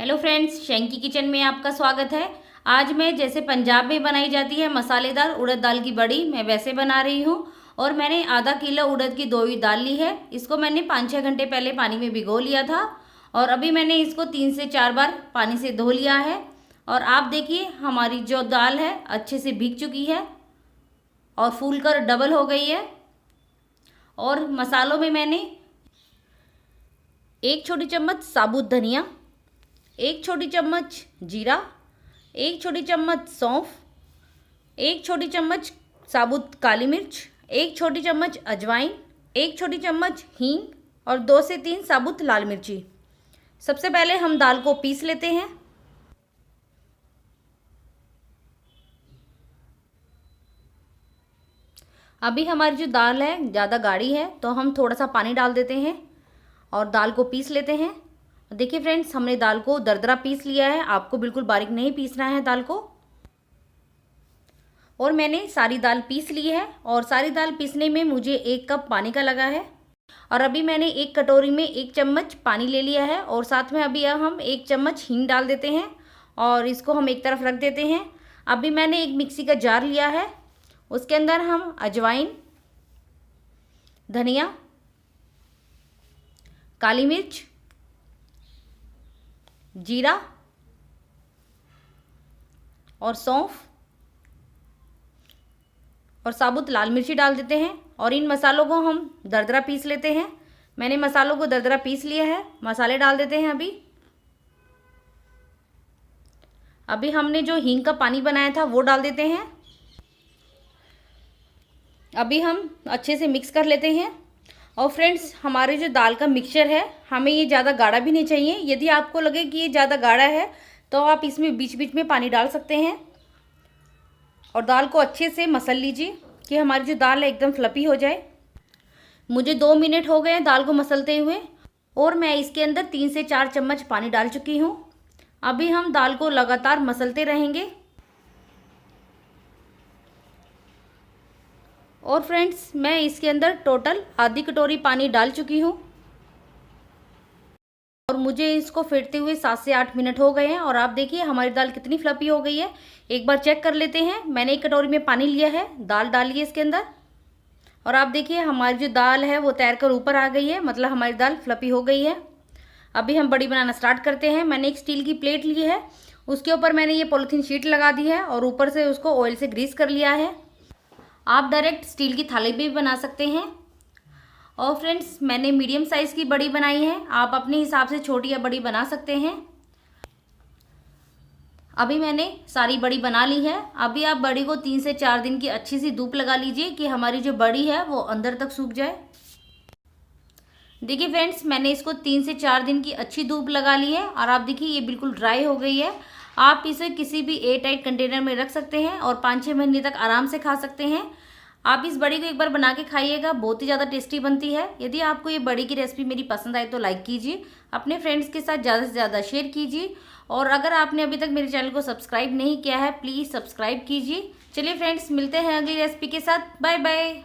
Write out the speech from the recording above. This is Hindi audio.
हेलो फ्रेंड्स, शैंकी किचन में आपका स्वागत है। आज मैं जैसे पंजाब में बनाई जाती है मसालेदार उड़द दाल की बड़ी, मैं वैसे बना रही हूँ। और मैंने आधा किलो उड़द की धोई दाल ली है। इसको मैंने 5-6 घंटे पहले पानी में भिगो लिया था और अभी मैंने इसको 3 से 4 बार पानी से धो लिया है। और आप देखिए हमारी जो दाल है अच्छे से भीग चुकी है और फूल कर डबल हो गई है। और मसालों में मैंने 1 छोटी चम्मच साबुत धनिया, 1 छोटी चम्मच जीरा, 1 छोटी चम्मच सौंफ, 1 छोटी चम्मच साबुत काली मिर्च, 1 छोटी चम्मच अजवाइन, 1 छोटी चम्मच हींग और 2 से 3 साबुत लाल मिर्ची। सबसे पहले हम दाल को पीस लेते हैं। अभी हमारी जो दाल है ज़्यादा गाढ़ी है तो हम थोड़ा सा पानी डाल देते हैं और दाल को पीस लेते हैं। देखिए फ्रेंड्स, हमने दाल को दरदरा पीस लिया है। आपको बिल्कुल बारीक नहीं पीसना है दाल को। और मैंने सारी दाल पीस ली है और सारी दाल पीसने में मुझे 1 कप पानी का लगा है। और अभी मैंने 1 कटोरी में 1 चम्मच पानी ले लिया है और साथ में अभी हम 1 चम्मच हींग डाल देते हैं और इसको हम एक तरफ रख देते हैं। अभी मैंने एक मिक्सी का जार लिया है, उसके अंदर हम अजवाइन, धनिया, काली मिर्च, जीरा और सौंफ और साबुत लाल मिर्ची डाल देते हैं और इन मसालों को हम दरदरा पीस लेते हैं। मैंने मसालों को दरदरा पीस लिया है। मसाले डाल देते हैं। अभी हमने जो हींग का पानी बनाया था वो डाल देते हैं। अभी हम अच्छे से मिक्स कर लेते हैं। और फ्रेंड्स, हमारे जो दाल का मिक्सचर है हमें ये ज़्यादा गाढ़ा भी नहीं चाहिए। यदि आपको लगे कि ये ज़्यादा गाढ़ा है तो आप इसमें बीच बीच में पानी डाल सकते हैं और दाल को अच्छे से मसल लीजिए कि हमारी जो दाल है एकदम फ्लफी हो जाए। मुझे 2 मिनट हो गए हैं दाल को मसलते हुए और मैं इसके अंदर 3 से 4 चम्मच पानी डाल चुकी हूँ। अभी हम दाल को लगातार मसलते रहेंगे। और फ्रेंड्स, मैं इसके अंदर टोटल आधी कटोरी पानी डाल चुकी हूँ और मुझे इसको फेंटते हुए 7 से 8 मिनट हो गए हैं। और आप देखिए हमारी दाल कितनी फ्लफी हो गई है। एक बार चेक कर लेते हैं। मैंने 1 कटोरी में पानी लिया है, दाल डाली है इसके अंदर और आप देखिए हमारी जो दाल है वो तैर कर ऊपर आ गई है, मतलब हमारी दाल फ्लफी हो गई है। अभी हम बड़ी बनाना स्टार्ट करते हैं। मैंने एक स्टील की प्लेट ली है, उसके ऊपर मैंने ये पॉलीथीन शीट लगा दी है और ऊपर से उसको ऑयल से ग्रीस कर लिया है। आप डायरेक्ट स्टील की थाली भी बना सकते हैं। और फ्रेंड्स, मैंने मीडियम साइज़ की बड़ी बनाई है, आप अपने हिसाब से छोटी या बड़ी बना सकते हैं। अभी मैंने सारी बड़ी बना ली है। अभी आप बड़ी को 3 से 4 दिन की अच्छी सी धूप लगा लीजिए कि हमारी जो बड़ी है वो अंदर तक सूख जाए। देखिए फ्रेंड्स, मैंने इसको 3 से 4 दिन की अच्छी धूप लगा ली है और आप देखिए ये बिल्कुल ड्राई हो गई है। आप इसे किसी भी एयर टाइट कंटेनर में रख सकते हैं और 5-6 महीने तक आराम से खा सकते हैं। आप इस बड़ी को एक बार बना के खाइएगा, बहुत ही ज़्यादा टेस्टी बनती है। यदि आपको ये बड़ी की रेसिपी मेरी पसंद आए तो लाइक कीजिए, अपने फ्रेंड्स के साथ ज़्यादा से ज़्यादा शेयर कीजिए और अगर आपने अभी तक मेरे चैनल को सब्सक्राइब नहीं किया है प्लीज़ सब्सक्राइब कीजिए। चलिए फ्रेंड्स, मिलते हैं अगली रेसिपी के साथ। Bye bye.